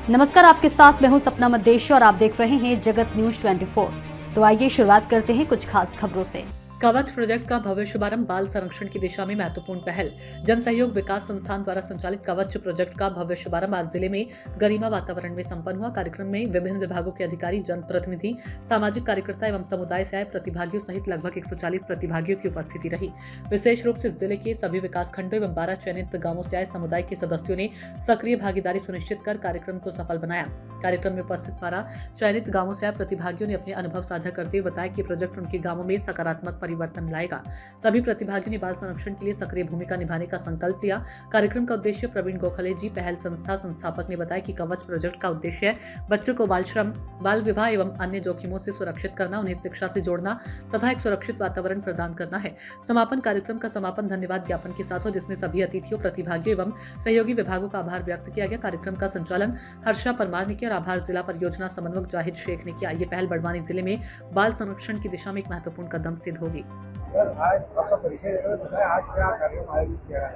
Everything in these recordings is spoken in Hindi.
नमस्कार, आपके साथ मैं हूं सपना मदेशी और आप देख रहे हैं जगत न्यूज 24। तो आइए शुरुआत करते हैं कुछ खास खबरों से। कवच प्रोजेक्ट का भव्य शुभारंभ बाल संरक्षण की दिशा में महत्वपूर्ण पहल। जन सहयोग विकास संस्थान द्वारा संचालित कवच प्रोजेक्ट का भव्य शुभारंभ आज जिले में गरिमा वातावरण में संपन्न हुआ। कार्यक्रम में विभिन्न विभागों के अधिकारी, जनप्रतिनिधि, सामाजिक कार्यकर्ता एवं समुदाय से आए प्रतिभागियों सहित लगभग 140 प्रतिभागियों की उपस्थिति रही। विशेष रूप से जिले के सभी विकास खंडों एवं 12 चयनित गाँवों से आए समुदाय के सदस्यों ने सक्रिय भागीदारी सुनिश्चित कर कार्यक्रम को सफल बनाया। कार्यक्रम में उपस्थित 12 चयनित गाँवों से आए प्रतिभागियों ने अपने अनुभव साझा करते हुए बताया कि प्रोजेक्ट उनके गाँवों में सकारात्मक परिवर्तन लाएगा। सभी प्रतिभागियों ने बाल संरक्षण के लिए सक्रिय भूमिका निभाने का संकल्प लिया। कार्यक्रम का उद्देश्य प्रवीण गोखले जी, पहल संस्था संस्थापक ने बताया कि कवच प्रोजेक्ट का उद्देश्य है बच्चों को बाल श्रम, बाल विवाह एवं अन्य जोखिमों से सुरक्षित करना, उन्हें शिक्षा से जोड़ना तथा एक सुरक्षित वातावरण प्रदान करना है। समापन कार्यक्रम का समापन धन्यवाद ज्ञापन के साथ हो, जिसमें सभी अतिथियों, प्रतिभागियों एवं सहयोगी विभागों का आभार व्यक्त किया गया। कार्यक्रम का संचालन हर्षा परमार ने किया और आभार जिला परियोजना समन्वयक जाहिद शेख ने किया। ये पहल बड़वानी जिले में बाल संरक्षण की दिशा में एक महत्वपूर्ण कदम सिद्ध होगी। सर, आज आपका परिचय बताएं, आज क्या कार्यक्रम आयोजित किया गया?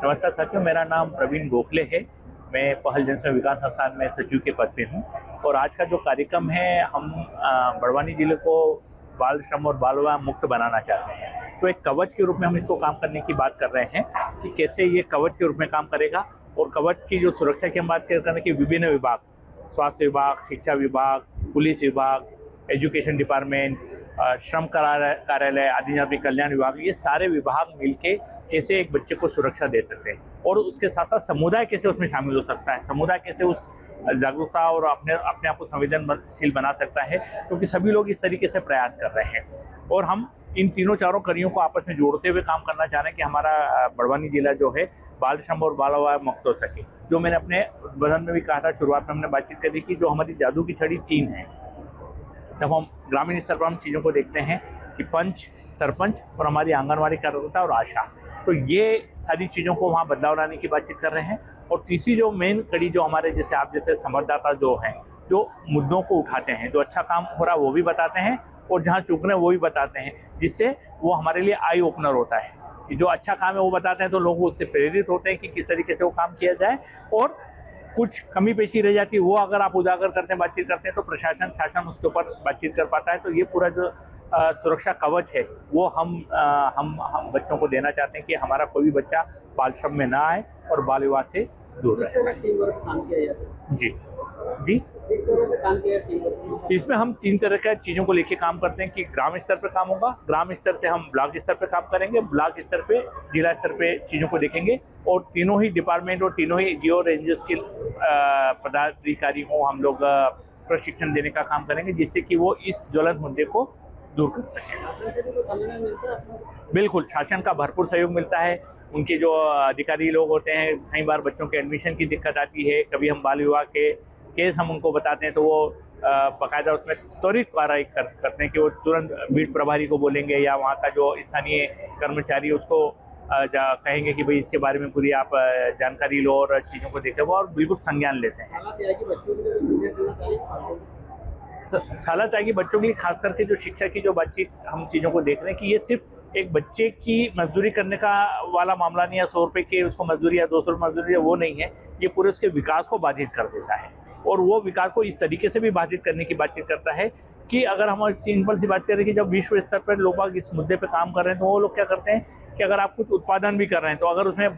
नमस्कार साथियों, मेरा नाम प्रवीण गोखले है। मैं पहल जनसंख्या विकास संस्थान में सचिव के पद पे हूँ और आज का जो कार्यक्रम है, हम बड़वानी जिले को बाल श्रम और बाल विवाह मुक्त बनाना चाहते हैं। तो एक कवच के रूप में हम इसको काम करने की बात कर रहे हैं कि कैसे ये कवच के रूप में काम करेगा। और कवच की जो सुरक्षा की हम बात करते हैं कि विभिन्न विभाग, स्वास्थ्य विभाग, शिक्षा विभाग, पुलिस विभाग, एजुकेशन डिपार्टमेंट, श्रम कार्यालय, आदिजाति कल्याण विभाग, ये सारे विभाग मिलके कैसे एक बच्चे को सुरक्षा दे सकते हैं और उसके साथ साथ समुदाय कैसे उसमें शामिल हो सकता है, समुदाय कैसे उस जागरूकता और अपने आप को संवेदनशील बना सकता है, क्योंकि सभी लोग इस तरीके से प्रयास कर रहे हैं। और हम इन तीनों चारों कड़ियों को आपस में जोड़ते हुए काम करना चाह रहे हैं कि हमारा बड़वानी जिला जो है बाल श्रम और बाल विवाह मुक्त हो सके। जो मैंने अपने उद्बोधन में भी कहा था, शुरुआत में हमने बातचीत करी कि जो हमारी जादू की छड़ी 3 है। जब हम ग्रामीण स्तर पर हम चीज़ों को देखते हैं कि पंच, सरपंच और हमारी आंगनवाड़ी कार्यकर्ता और आशा, तो ये सारी चीज़ों को वहाँ बदलाव लाने की बातचीत कर रहे हैं। और तीसरी जो मेन कड़ी जो हमारे जैसे आप जैसे संवाददाता जो हैं, जो मुद्दों को उठाते हैं, जो अच्छा काम हो रहा है वो भी बताते हैं और जहाँ चूक रहे हैं वो भी बताते हैं, जिससे वो हमारे लिए आई ओपनर होता है कि जो अच्छा काम है वो बताते हैं तो लोग उससे प्रेरित होते हैं कि किस तरीके से वो काम किया जाए। और कुछ कमी पेशी रह जाती है वो अगर आप उजागर करते हैं, बातचीत करते हैं, तो प्रशासन, शासन उसके ऊपर बातचीत कर पाता है। तो ये पूरा जो सुरक्षा कवच है वो हम बच्चों को देना चाहते हैं कि हमारा कोई भी बच्चा बाल श्रम में ना आए और बाल विवाह से दूर रहे। जी जी, इसमें हम 3 तरह के चीज़ों को लेके काम करते हैं कि ग्राम स्तर पे काम होगा, ग्राम स्तर से हम ब्लॉक स्तर पे काम करेंगे, ब्लॉक स्तर पे जिला स्तर पे चीज़ों को देखेंगे और तीनों ही डिपार्टमेंट और तीनों ही जियो रेंजर्स के पदाधिकारी को हम लोग प्रशिक्षण देने का काम करेंगे, जिससे कि वो इस ज्वलंत मुद्दे को दूर कर सकें। बिल्कुल, शासन का भरपूर सहयोग मिलता है। उनके जो अधिकारी लोग होते हैं, कई बार बच्चों के एडमिशन की दिक्कत आती है, कभी हम बाल विवाह के केस हम उनको बताते हैं तो वो बाकायदा उसमें त्वरित कार्रवाई करते हैं कि वो तुरंत बीट प्रभारी को बोलेंगे या वहाँ का जो स्थानीय कर्मचारी उसको कहेंगे कि भाई इसके बारे में पूरी आप जानकारी लो और चीज़ों को देखें, वो और बिल्कुल संज्ञान लेते हैं। हालत आएगी बच्चों के लिए, खास करके जो शिक्षा की जो बातचीत हम चीज़ों को देख रहे हैं कि ये सिर्फ एक बच्चे की मजदूरी करने का वाला मामला नहीं है, 100 रुपये की उसको मजदूरी या 200 रुपये मजदूरी है, वो नहीं है। ये पूरे उसके विकास को बाधित कर देता है और वो विकास को इस तरीके से भी बाधित करने की बातचीत करता है कि अगर हम सिंपल सी बात करें कि जब विश्व स्तर पर लोग इस मुद्दे पर काम कर रहे हैं तो वो लोग क्या करते हैं कि अगर आप कुछ उत्पादन भी कर रहे हैं तो अगर उसमें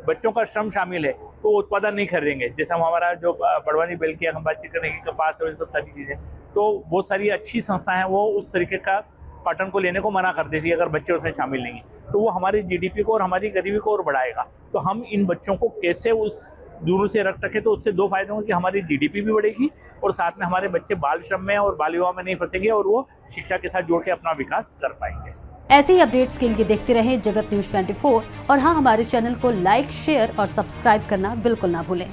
बच्चों का श्रम शामिल है तो वो उत्पादन नहीं खरीदेंगे। जैसे हमारा जो बड़वानी बेल की हम बातचीत करें कि कपास और ये सब सारी चीज़ें, तो बहुत सारी अच्छी संस्थाएं हैं वो उस तरीके का कॉटन को लेने को मना कर देती है अगर बच्चे उसमें शामिल नहीं है। तो वो हमारी जीडीपी को और हमारी गरीबी को और बढ़ाएगा। तो हम इन बच्चों को कैसे उस दूर से रख सके, तो उससे 2 फायदे होंगे कि हमारी जीडीपी भी बढ़ेगी और साथ में हमारे बच्चे बाल श्रम में और बाल विवाह में नहीं फंसेंगे और वो शिक्षा के साथ जोड़ के अपना विकास कर पाएंगे। ऐसे ही अपडेट्स के लिए देखते रहें जगत न्यूज 24 और हाँ, हमारे चैनल को लाइक, शेयर और सब्सक्राइब करना बिल्कुल ना भूलें।